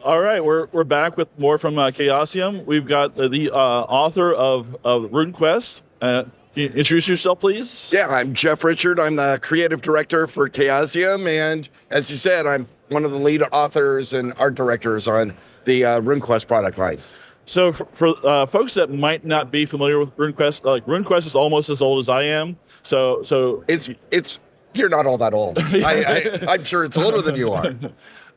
All right, we're back with more from Chaosium. We've got the author of Runequest. Can you introduce yourself, please? Yeah, I'm Jeff Richard. I'm the creative director for Chaosium, and as you said, I'm one of the lead authors and art directors on the Runequest product line. So for folks that might not be familiar with Runequest, Runequest is almost as old as I am. So it's you're not all that old. I'm sure it's older than you are.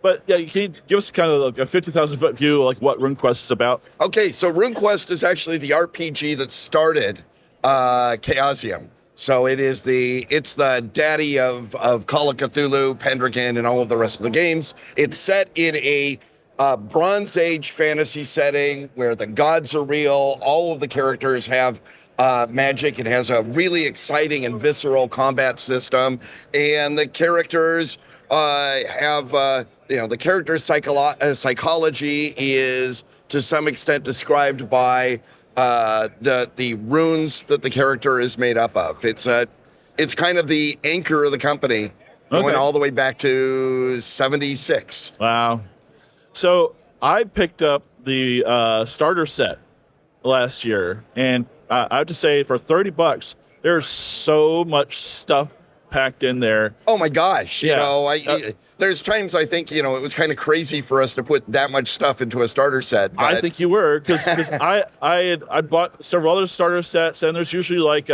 But yeah, can you give us kind of like a 50,000-foot view of like what Runequest is about? Okay, so Runequest is actually the RPG that started Chaosium. So it's the daddy of Call of Cthulhu, Pendragon, and all of the rest of the games. It's set in a Bronze Age fantasy setting where the gods are real. All of the characters have magic. It has a really exciting and visceral combat system, and the characters have the character's psychology is to some extent described by the runes that the character is made up of. It's kind of the anchor of the company, going all the way back to 76. Wow. So I picked up the starter set last year, and I have to say, for $30, there's so much stuff packed in there. Oh my gosh! Yeah. There's times I think it was kind of crazy for us to put that much stuff into a starter set. But I think you were, because I bought several other starter sets, and there's usually like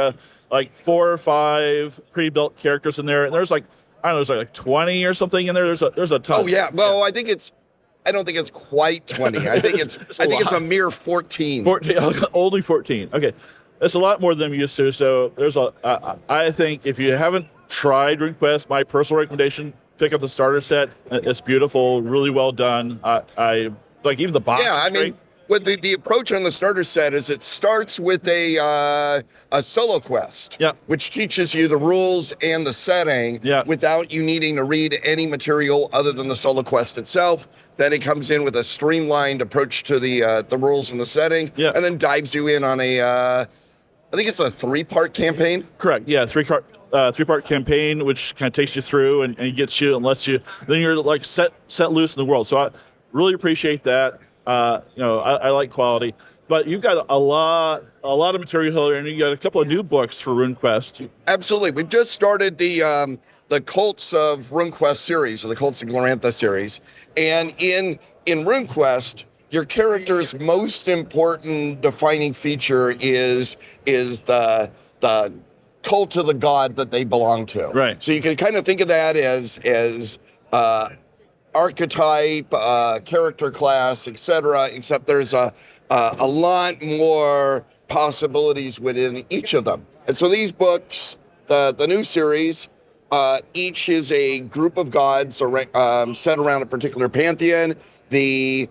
4 or 5 pre-built characters in there, and there's there's like 20 or something in there. There's a ton. Oh yeah. Well, I don't think it's quite 20. I think it's a mere 14. 14, only 14. Okay, that's a lot more than I'm used to. So I think if you haven't tried Runequest, my personal recommendation: pick up the starter set. It's beautiful, really well done. I like even the box. Yeah, I mean, what the approach on the starter set is it starts with a solo quest, which teaches you the rules and the setting without you needing to read any material other than the solo quest itself. Then it comes in with a streamlined approach to the rules and the setting, and then dives you in on I think it's a 3-part campaign. Correct. Yeah, three-part campaign, which kind of takes you through and gets you and lets you. Then you're like set loose in the world. So I really appreciate that. I like quality, but you've got a lot of material here, and you got a couple of new books for Runequest. Absolutely, we've just started the Cults of Runequest series, or the Cults of Glorantha series, and in Runequest, your character's most important defining feature is the cult of the god that they belong to. Right. So you can kind of think of that as archetype, character class, etc. Except there's a lot more possibilities within each of them. And so these books, the new series, each is a group of gods set around a particular pantheon. The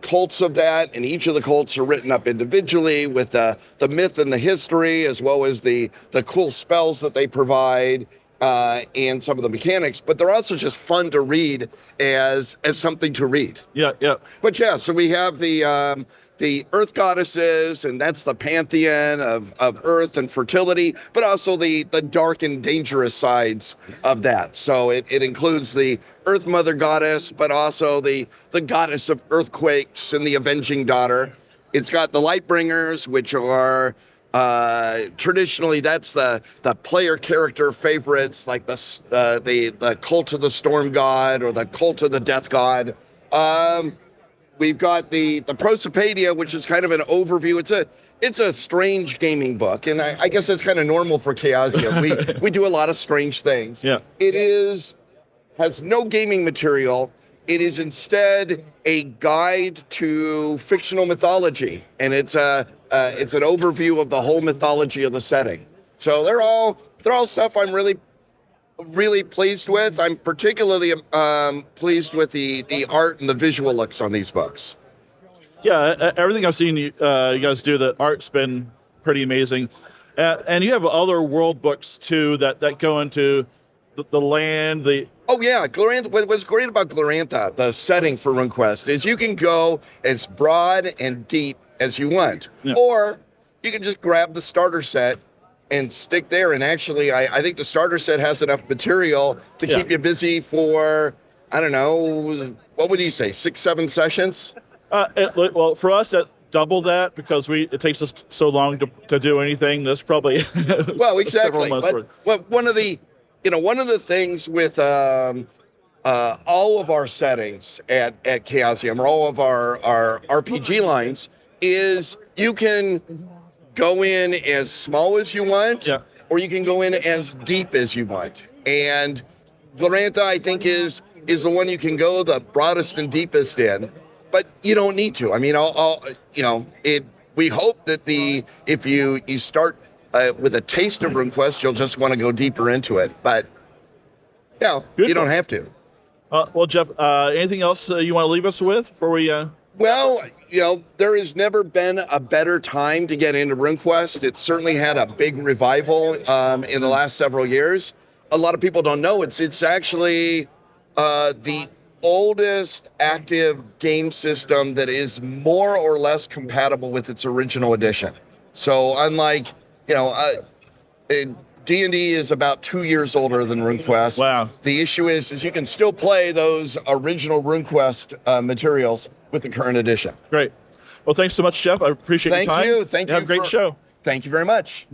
cults of that, and each of the cults are written up individually with the myth and the history, as well as the cool spells that they provide, and some of the mechanics. But they're also just fun to read as something to read. Yeah. But yeah, so we have the earth goddesses, and that's the pantheon of earth and fertility, but also the dark and dangerous sides of that. So it includes the earth mother goddess, but also the goddess of earthquakes and the avenging daughter. It's got the Lightbringers, which are traditionally, that's the player character favorites, like the cult of the storm god or the cult of the death god. We've got the Prosopaedia, which is kind of an overview. It's a strange gaming book, and I guess that's kind of normal for Chaosium. We do a lot of strange things. Yeah. It has no gaming material. It is instead a guide to fictional mythology, and it's an overview of the whole mythology of the setting. So they're all stuff I'm really pleased with. I'm particularly pleased with the art and the visual looks on these books. Yeah, everything I've seen you guys do, the art's been pretty amazing. And you have other world books, too, that go into the land, Oh, yeah. Glorantha, what's great about Glorantha, the setting for Runequest, is you can go as broad and deep as you want. Yeah. Or you can just grab the starter set and stick there. And actually, I think the starter set has enough material to keep you busy for, I don't know, what would you say, 6-7 sessions? Well, for us, that double that because it takes us so long to do anything. That's probably Well, exactly. several months worth. But one of the things with all of our settings at Chaosium, or all of our RPG lines, is you can go in as small as you want, Yeah. or you can go in as deep as you want. And Glorantha, I think, is the one you can go the broadest and deepest in, but you don't need to. I mean, we hope that if you start with a taste of RuneQuest, you'll just want to go deeper into it. But yeah, you don't have to. Well, Jeff, anything else you want to leave us with before we? Well, there has never been a better time to get into RuneQuest. It's certainly had a big revival in the last several years. A lot of people don't know it's actually the oldest active game system that is more or less compatible with its original edition. So unlike, D&D is about 2 years older than RuneQuest. Wow. The issue is you can still play those original RuneQuest materials with the current edition. Great. Well, thanks so much, Jeff. I appreciate your time. Thank you. Have a great show. Thank you very much.